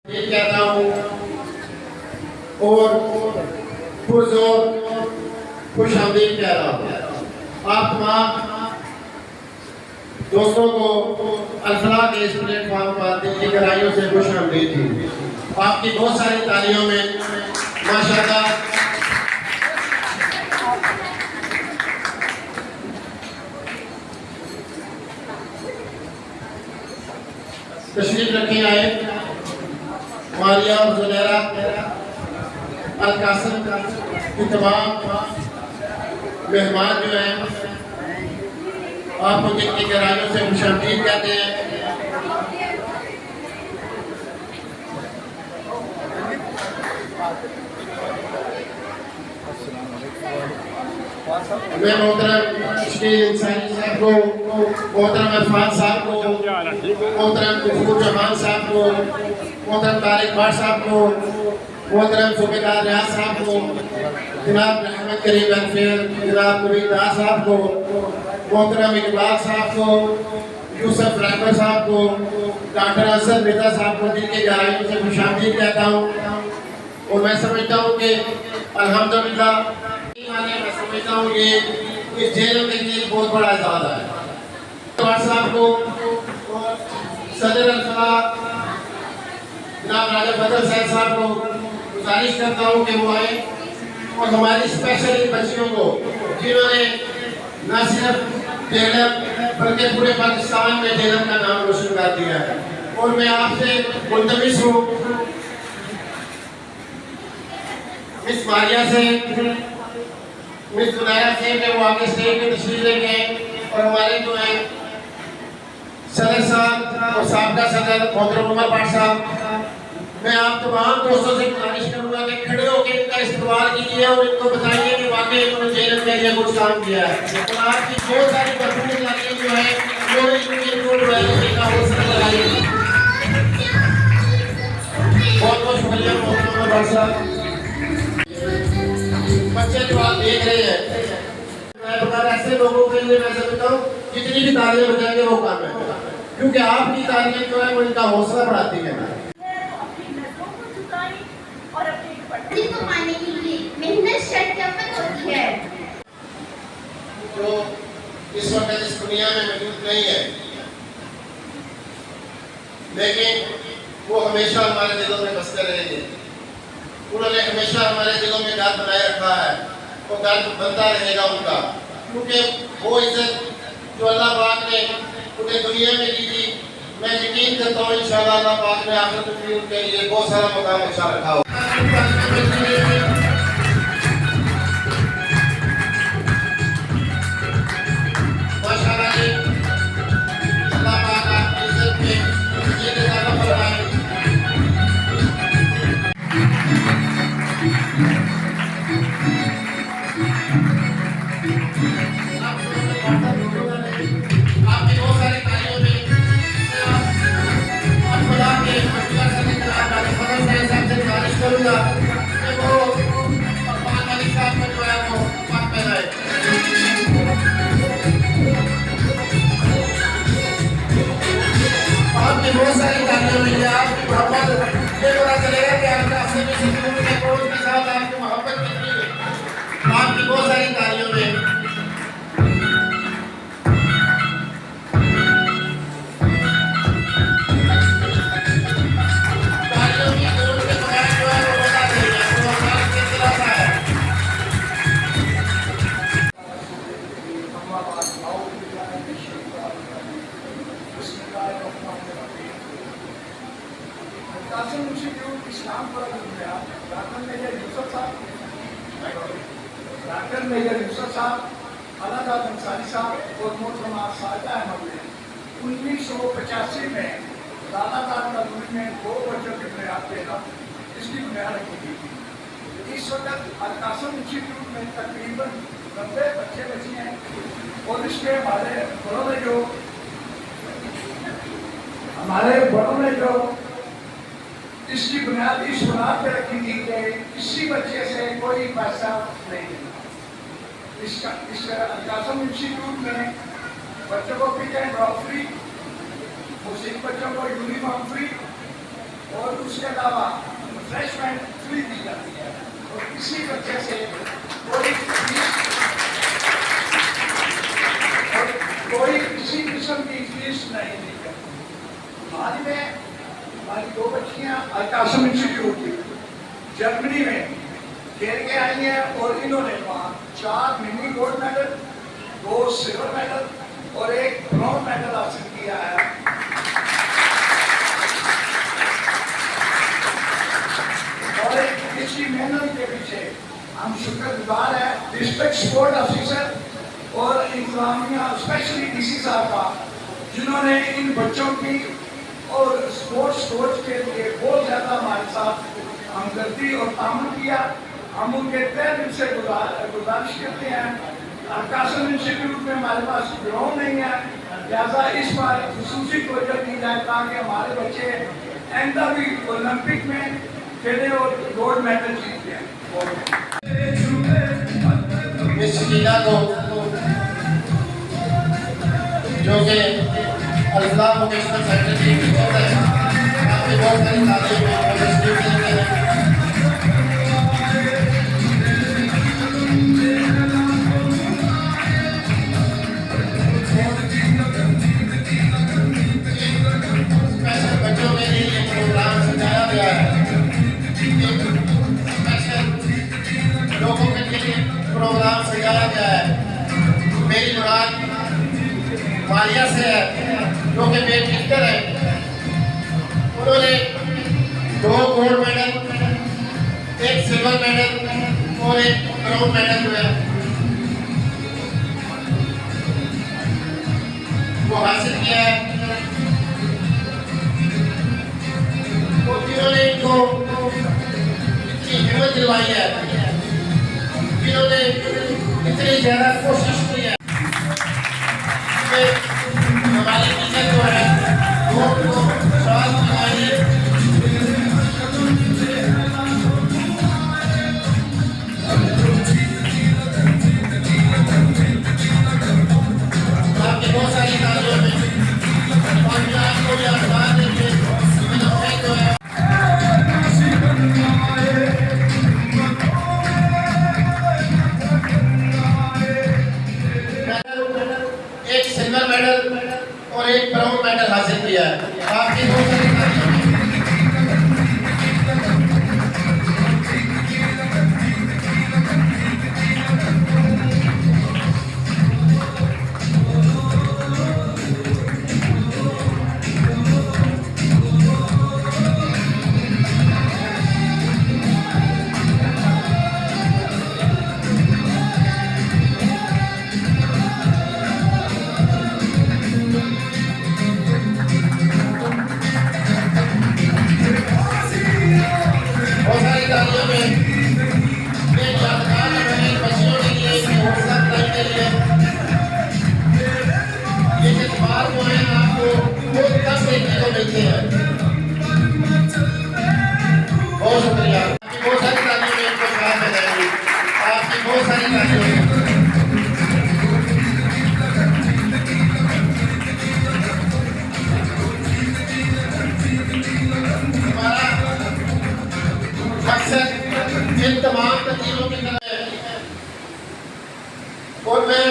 ये कहता हूँ और पुरजोर खुश आमदीद कह रहा हूँ आप तमाम दोस्तों को अल्फलाह के इस प्लेटफॉर्म पर दिल की गहराइयों से खुश आमदीद थी। आपकी बहुत सारी तालियों में माशाअल्लाह तशरीफ रखे आए मारिया और जुलेरा अल-कासिम की तमाम मेहमान जो हैं आपको दिल की गहराइयों से खुशामदीद कहते हैं। मैं मोहतरम इंसानी साहब को, मोहतरम इरफान साहब को, मोहतरम गफूर जमान साहब को, मोहतरम तारिक भाट साहब को, मोहतरम सूबेदार रियाज साहब को, जनाब रहमत करीम अनफेर जनाब नवीद दास साहब को, मोहतरम इकबाल साहब को, यूसुफ रहबर साहब को, डॉक्टर असद मिर्जा साहब को दिल की गहराइयों से खुशामदीद कहता हूँ। और मैं समझता हूँ कि अल्हम्दुलिल्लाह मैं समझता हूँ ये जेल के लिए बहुत बड़ा एजाज़ है। साहब को और सदर अल्फलाह जनाब राजा फजल सैद साहब को गुजारिश करता हूँ कि वो आए और हमारी स्पेशल बच्चियों को जिन्होंने न सिर्फ जेलम बल्कि पूरे पाकिस्तान में जेलम का नाम रोशन कर दिया है। और मैं आपसे मुल्तमिस हूँ मिस मारिया से, मिस जुलैरा से कि वो आगे स्टेज पे तशरीफ लेके और हमारे जो है सदर साहब और साबका सदर मोहतरम उमर पाट साहब, मैं आप तमाम दोस्तों से गुजारिश करूंगा कि खड़े होकर इनका इस्तेमाल कीजिए और इनको बताइए कि वाकई इन्होंने जेल के लिए कुछ काम किया है। और आपकी बहुत सारी भरपूर तालीम जो है वो इनको जो है का हौसला लगाइए। बहुत बहुत शुक्रिया मोहतरम उमर पाट साहब। बच्चे जो आप देख रहे हैं मैं बता ऐसे लोगों के लिए मैं समझता हूँ जितनी भी तालियां बजाएंगे वो काम है, क्योंकि आपकी तालियां जो है वो इनका हौसला बढ़ाती है। पाने के लिए मेहनत शर्त होती है जो इस वक्त इस दुनिया में मौजूद नहीं है, लेकिन वो हमेशा हमारे दिलों में बसते रहेंगे। उन्होंने हमेशा हमारे दिलों में दर्द बनाए रखा है और दर्द बनता रहेगा उनका, क्योंकि वो इज्जत जो अल्लाह पाक ने पूरे दुनिया में दी थी, मैं यकीन करता हूँ इंशाअल्लाह अल्लाह पाक ने आखिरत में उनके लिए बहुत सारा मकाम अच्छा रखा हो। माशाअल्लाह अल्लाह पाक आपकी इज्जत में मज़ीद इज़ाफ़ा फरमाए। आपकी बहुत सारी कार्यों में करूँगा कि वो अरमान मलिक साहब को जो है वो पद पे लाए। आपकी बहुत सारी तालियों में आपकी मोहब्बत ये पता चलेगा कि आपका असली में सिंधु के कोच के साथ आपकी मोहब्बत कितनी है। आपकी बहुत सारी तालियों में डॉक्टर मेजर यूसुफ साहब, अलादाद अंसारी साहब और मोहतरमा साजिदा अहमद ने 1985 में लालादाद कॉलोनी में 2 बच्चों के बुनियाद देना इसकी बुनियाद रखी गई थी। इस वक्त अल-कासिम इंस्टीट्यूट में तकरीबन 90 बच्चे बचे हैं और इसमें हमारे बड़ों ने जो इसकी बुनियाद इस बुनियाद पर रखी थी कि किसी बच्चे से कोई पैसा नहीं देना। इस अल-कासिम इंस्टीट्यूट में बच्चों को पिक एंड ड्रॉप फ्री, मुस्लिम बच्चों को यूनिफॉर्म फ्री और उसके अलावा रिफ्रेशमेंट फ्री दी जाती है और किसी बच्चे से कोई किसी किस्म की फीस नहीं ली जाती। हाल ही में हमारी 2 बच्चियां अल-कासिम इंस्टीट्यूट की जर्मनी में खेल के आई हैं और इन्होंने वहाँ 4 mini gold medal, 2 silver medal और 1 ब्रॉन्ज मेडल हासिल किया है। और इसकी मेहनत के पीछे हम शुक्रगुजार हैं डिस्ट्रिक्ट स्पोर्ट ऑफिसर और इंतजामिया स्पेशली डीसी साहब का, जिन्होंने इन बच्चों की और स्पोर्ट्स कोच के लिए बहुत ज़्यादा हमारे साथ हमदर्दी और तामुन किया। हम उनके तहे दिल से गुजारिश करते हैं। अल-कासिम इंस्टीट्यूट में हमारे पास ग्राउंड नहीं है, लिहाजा इस बार खुसूसी तवज्जो दी जाए ताकि हमारे बच्चे आइंदा भी ओलंपिक में खेले और गोल्ड मेडल जीते हैं। इस टीना को जो कि अल्लाह वोकेशनल सेंटर की टीचर है, आपके बहुत सारी तालीम में बच्चों के लिए ये प्रोग्राम सजाया गया है। लोगों के लिए प्रोग्राम सजाया गया है। मेरी मुराद मालिया से है, जो कि वेट लिफ्टर है। उन्होंने 2 गोल्ड मेडल, 1 सिल्वर मेडल और 1 ब्रॉन्ज मेडल जो है वो हासिल किया है। तो जिन्होंने इनको इतनी हिम्मत दिलवाई है, जिन्होंने इतनी ज़्यादा कोशिश की है, हमारी टीचर जो है वो सवाल करवाइए। आपके बहुत सारी तालियों में और मैं आपको भी आशीर्वाद देंगे जो है एक सिल्वर मेडल और 1 ब्रॉन्ज मेडल हासिल किया है। आपकी बहुत सारी इन तमाम तकलीफों की तरह और मैं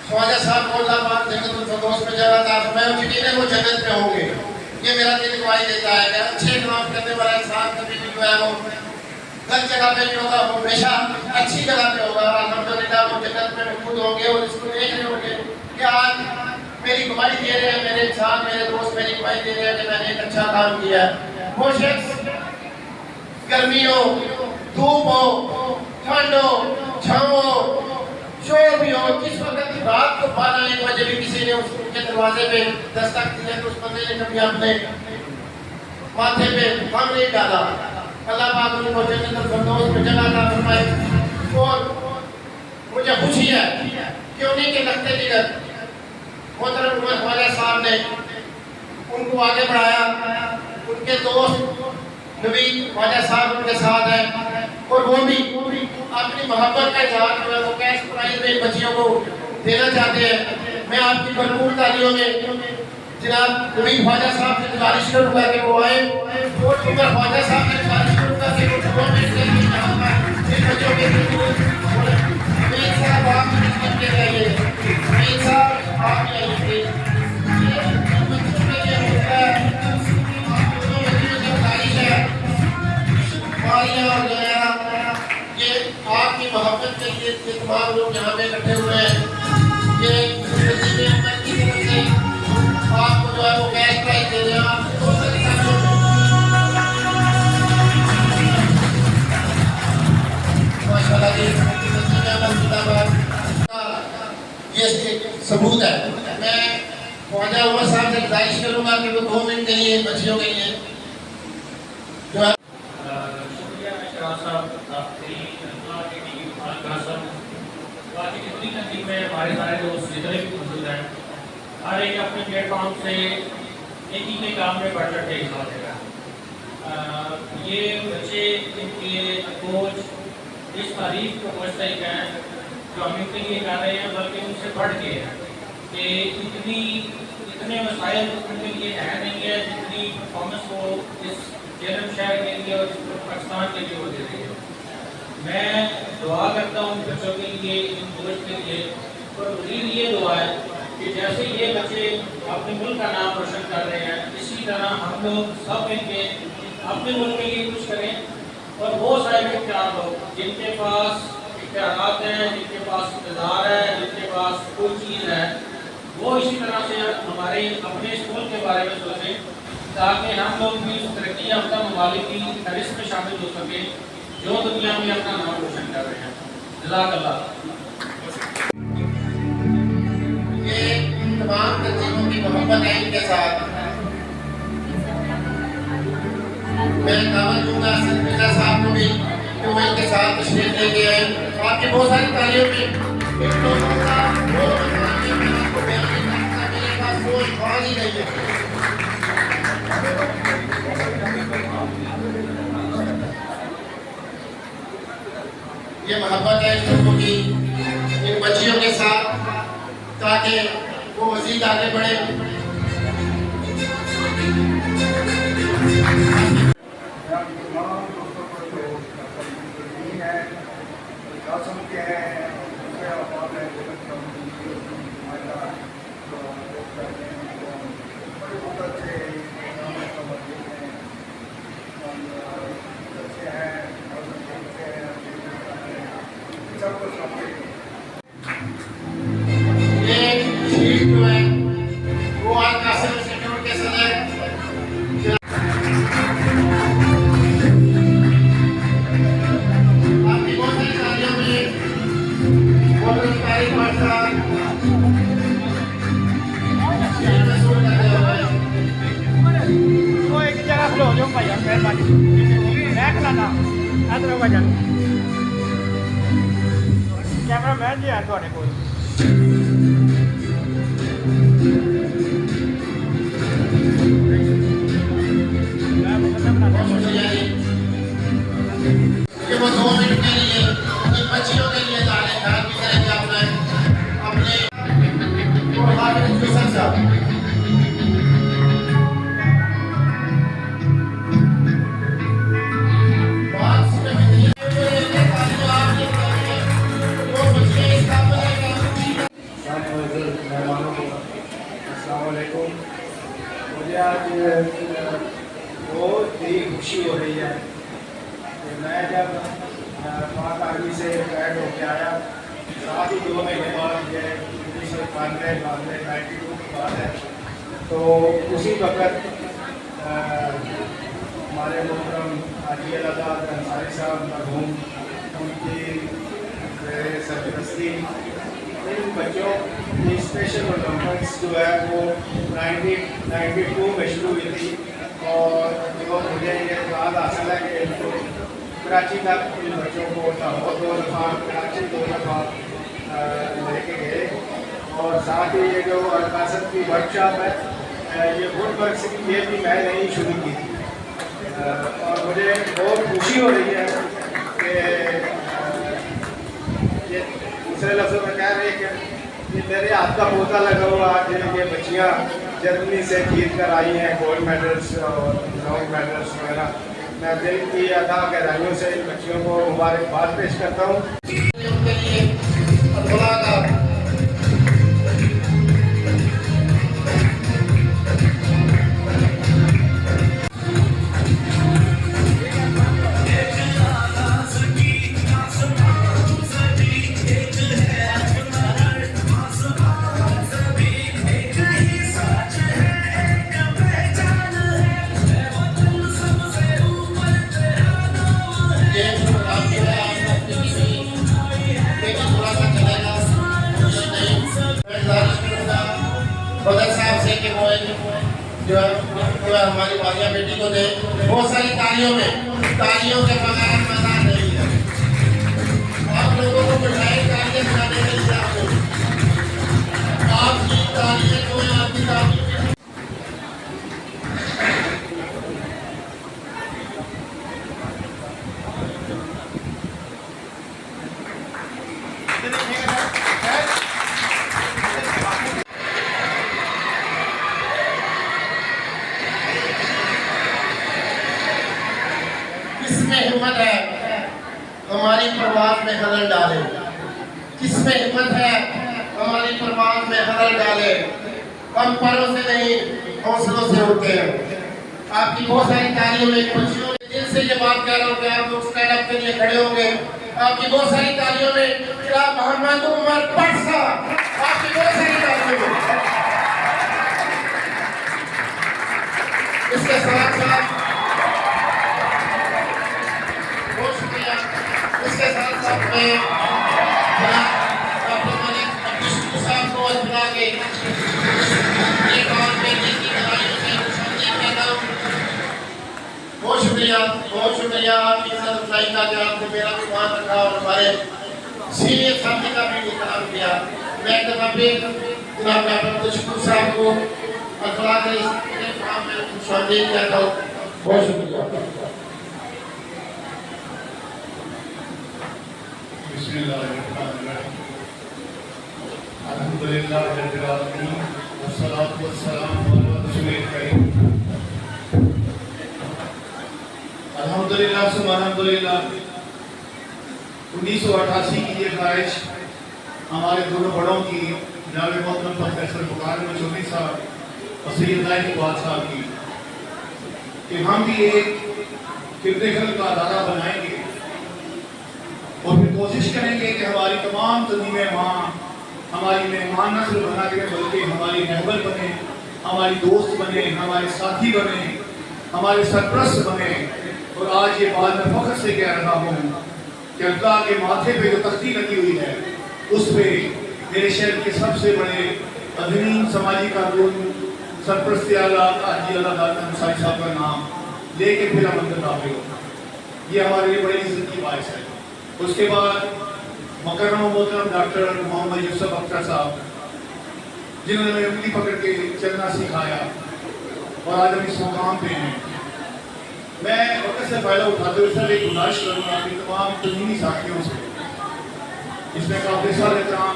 ख्वाजा साहब मोहल्ला पाक जन्नतुल फिरदौस में जा रहा था, मैं यकीन है वो जन्नत में होंगे। ये मेरा दिल गवाही देता है कि अच्छे काम करने वाला इंसान कभी भी जो है वो गलत जगह पे नहीं होगा, वो हमेशा अच्छी जगह पे होगा। अल्हम्दुलिल्लाह वो जन्नत में मौजूद होंगे और इसको देख रहे होंगे कि आज मेरी गवाही दे रहे हैं, मेरे इंसान मेरे दोस्त मेरी गवाही दे रहे हैं कि मैंने एक अच्छा काम किया है। वो शख्स गर्मी हो, धूप हो, ठंड हो, छाँव हो, शोर भी हो, किस वक्त रात को 12-1 बजे भी किसी ने उसके दरवाजे पे दस्तक दी है तो उस बंदे ने कभी अपने माथे पे हम नहीं डाला। अल्लाह पाक उनको जन्नतुल फिरदौस में जगह अता फरमाए। और मुझे खुशी है कि उन्हीं के लगते जिगर मोहतरम उमर ख्वाजा साहब ने उनको आगे बढ़ाया। उनके दोस्त नबी ख्वाजा साहब उनके साथ हैं और वो भी अपनी मोहब्बत का इजहार जो है वो कैश प्राइज में बच्चियों को देना चाहते हैं। मैं आपकी भरपूर तालियों में जनाब नवीन ख्वाजा साहब से गुजारिश करूंगा कि वो आए और उमर ख्वाजा साहब से गुजारिश करूंगा कि वो 2 मिनट के लिए यहाँ पर इन बच्चों के लिए अमीर साहब आप खिदमत के लिए अमीर साहब आप भी आइए प्लीज। ये बच्चों के लिए होता है आप दोनों बच्चों की गुजारिश है मारिया और गया ये आपकी मोहब्बत के लिए ये तमाम लोग यहाँ पे इकट्ठे हुए हैं ये नसीब अहमद की तरफ से आपको जो है वो कैश प्राइज दे रहे हैं आप माशाल्लाह जी नसीब अहमद जिंदाबाद ये सबूत है। मैं ख्वाजा उमर साहब से गुजारिश करूंगा कि वो 2 मिनट के लिए बच्चियों के लिए जो है हमारे सारे दोस्त जितने भी मौजूद हैं हर एक अपने प्लेटफॉर्म से एक ही के काम में बढ़ चढ़ के हिस्सा लेगा। ये बच्चे इनके कोच इस तारीफ को पहुँचते ही हैं जो हम इनके लिए कर रहे हैं बल्कि उनसे बढ़ के हैं कि इतने मसाइल उनके लिए है नहीं है जितनी परफॉर्मेंस वो इस जेलम शहर के लिए और पाकिस्तान के लिए वो दे रही है। मैं दुआ करता हूँ बच्चों के लिए इन कोच के लिए और मज़ीद ये दुआ है कि जैसे ये बच्चे अपने मुल्क का नाम रोशन कर रहे हैं इसी तरह हम लोग सब मिलके अपने मुल्क के लिए कुछ करें और बहुत सारे इख्तियार लोग जिनके पास इख्तियारात हैं जिनके पास इक़्तिदार है जिनके पास कोई चीज़ है वो इसी तरह से हमारे अपने स्कूल के बारे में सोचें ताकि हम लोग भी तरक्की याफ्ता ममालिक की फहरिस्त में शामिल हो सकें जो दुनिया में अपना नाम रोशन कर रहे हैं। जज़ाकल्लाह। ये तमाम तंजीमों की मोहब्बत है इनके साथ मैं दावत दूंगा असद मिर्जा साहब को भी कि वो इनके साथ तशरीफ लेके आए आपकी बहुत सारी तालियों में इन लोगों का मेरे पास कोई बात ही नहीं है। ये मोहब्बत है इन लोगों की इन बच्चियों के साथ ताकि वो मज़ीद आगे बढ़े। ये शीट जो है वो आज कासिम इंस्टीट्यूट के सदर आपकी बहुत सारी तालियों में बहुत तारीफ वर्षा शीट में शुरू कर दिया हुआ है। वो एक जगह खलो जो भाई मेहरबानी मैं खलाना इधर वजन कैमरा मैन जी है ਤੁਹਾਡੇ ਕੋਲ कि वो 2 मिनट के लिए इन बच्चियों के लिए जाने ख्याल भी करेंगे अपने मुझे आज बहुत ही खुशी हो रही है कि मैं जब पाक आर्मी से रिटायर्ड होकर आया 2 महीने बाद ये 1992 की बात है तो उसी वक्त हमारे मोहतरम हाजी अलादाद अंसारी साहब मरहूम उनकी सरपरस्ती इन बच्चों की स्पेशल ओलंपिक्स जो है वो 1992 में शुरू हुई थी और जो मुझे ये बात हासिल है कि इनको कराची तक इन बच्चों को लाहौर 2 दफ़ा कराची 2 दफ़ा लेके गए और साथ ही ये जो अलकासत की वर्कशॉप है ये वुड वर्क से ये भी मैं नहीं शुरू की थी और मुझे बहुत खुशी हो रही है कि ये दूसरे लफ्ज़ों में कह रहे हैं कि ये मेरे हाथ का पौधा लगा हुआ आज ये बच्चियाँ जर्मनी से जीत कर आई हैं गोल्ड मेडल्स और ब्रॉन्ज मेडल्स वगैरह। मैं दिल की अदा गहराइयों से इन बच्चियों को मुबारकबाद पेश करता हूँ। उनके लिए अल्लाह का बदर साहब से कि वो जो है हमारी वालिया बेटी को दे। बहुत सारी तालियों के बगैर मजा नहीं है। आप लोगों को मिठाई तालियां खाने के लिए आपकी तालियां जो है आपकी तालियां किसमें हिम्मत है हमारी परवाज़ में खलल डाले, किसमें हिम्मत है हमारी परवाज़ में खलल डाले। हम परों से नहीं हौसलों से उठते हैं। आपकी बहुत सारी तालियों में खुशियों में दिल से ये बात कह रहा हूँ कि आप लोग स्टैंड अप के लिए खड़े होंगे। आपकी बहुत सारी तालियों में जनाब मोहम्मद उमर भट्ट साहब, आपकी बहुत सारी तालियों में। इसके साथ साथ बहुत शुक्रिया। इसके साथ साथ मैं डॉक्टर मलिक अब्दुल साहब को बुला के एक और बेटी की कहानियों से खुशामदीद कहता हूँ। बहुत शुक्रिया आपकी इज्जत अफजाई का कि आपने मेरा भी मान रखा और हमारे सीनियर साथी का भी एहतराम किया। मैं एक दफ़ा फिर जनाब डॉक्टर अब्दुल साहब को अखलाक में खुशामदीद कहता हूँ। बहुत शुक्रिया। अल्हम्दुलिल्लाह रब्बिल आलमीन वस्सलातु वस्सलामु अला रसूलिल करीम। अल्हम्दुलिल्लाह सुम्मा अल्हम्दुलिल्लाह। 1988 की ये ख्वाहिश हमारे दोनों बड़ों की, जनाब मोहतरम प्रोफेसर बुखारी मचौनी साहब और सैयद नाइब इकबाल साहब की, कि हम भी एक किरदे का अदारा बनाएंगे और फिर कोशिश करेंगे कि हमारी तमाम तंजीमें वहाँ हमारी मेहमान न सिर्फ बना के बल्कि हमारी रहबर बने, हमारी दोस्त बने, हमारे साथी बने, हमारे सरपरस्त बने। और आज ये बात मैं फख्र से कह रहा हूँ कि अल्लाह के माथे पे जो तख्ती लगी हुई है उस पर मेरे शहर के सबसे बड़े अधीन समाजी कानून सरपरस्त आला हाजी अल्लाह दाता मुसाई साहब का नाम लेके फिर हम अंदर दाखिल हो। ये हमारे लिए बड़ी इज्जत की बात है। उसके बाद मकरम मोहतरम डॉक्टर मोहम्मद यूसुफ अख्तर साहब, जिन्होंने मेरी उंगली पकड़ के चलना सिखाया और आज हम इस मुकाम पे हैं। मैं वक्त से फ़ायदा उठाते हुए सर एक गुजारिश करूँगा अपनी तमाम तमीमी साथियों से, इसमें काफ़ी सारे काम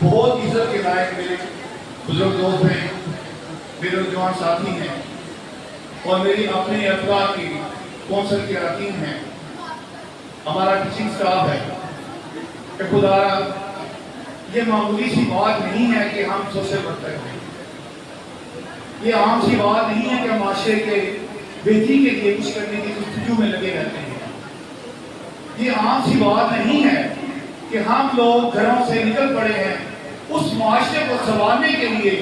बहुत इज्जत के लायक मेरे बुजुर्ग दोस्त हैं, मेरे जवान साथी हैं और मेरी अपने अफरा की कौंसल के अरकान हैं, हमारा टीचिंग स्टाफ है कि खुदा ये मामूली सी बात नहीं है कि हम सोशल वर्कर हैं। ये आम सी बात नहीं है कि हम माशरे के बेहतरी के लिए कुछ करने की जस्तजू में लगे रहते हैं। ये आम सी बात नहीं है कि हम लोग घरों से निकल पड़े हैं उस माशरे को संभालने के लिए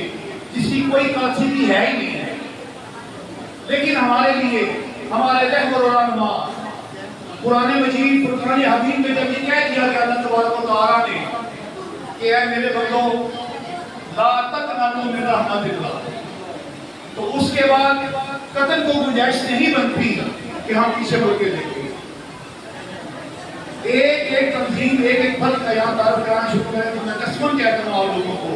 जिसकी कोई कैपेसिटी है ही नहीं है। लेकिन हमारे लिए हमारे रहबर और रहनुमा कुरान मजीद फुरकान हकीम में जब ये कह दिया कि अल्लाह तबारक व तआला ने कि ऐ मेरे बंदों ला तक़नतू मिन रहमतिल्लाह, तो उसके बाद कत्ल को गुंजाइश नहीं बनती कि हम पीछे मुड़ के देखें। एक एक तंजीम एक एक फल का यहाँ तारुफ कराना शुरू करें तो मैं कसमन कहता हूँ आप लोगों को,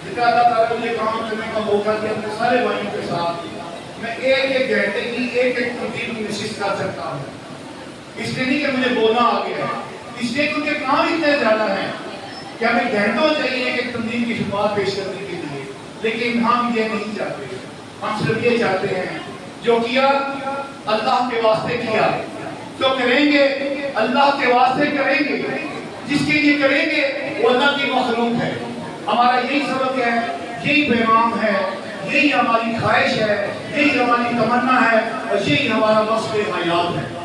जितना अल्लाह ताला मुझे काम करने का मौका दिया अपने सारे भाइयों के साथ, मैं एक एक घंटे की एक एक तंजीम की नशिस्त कर सकता हूँ। इसलिए नहीं कि मुझे बोलना आ गया, इसलिए क्योंकि काम इतने ज़्यादा हैं कि हमें घंटों चाहिए एक एक तंजीम की शुरुआत पेश करने के लिए। लेकिन हम ये नहीं चाहते। हम सिर्फ ये चाहते हैं जो किया अल्लाह के वास्ते किया, जो करेंगे अल्लाह के वास्ते करेंगे, जिसके लिए करेंगे वो अल्लाह की मखलूक है। हमारा यही सबक है, यही पैगाम है, यही हमारी ख्वाहिश है, यही हमारी तमन्ना है और यही हमारा मकसद हयात है।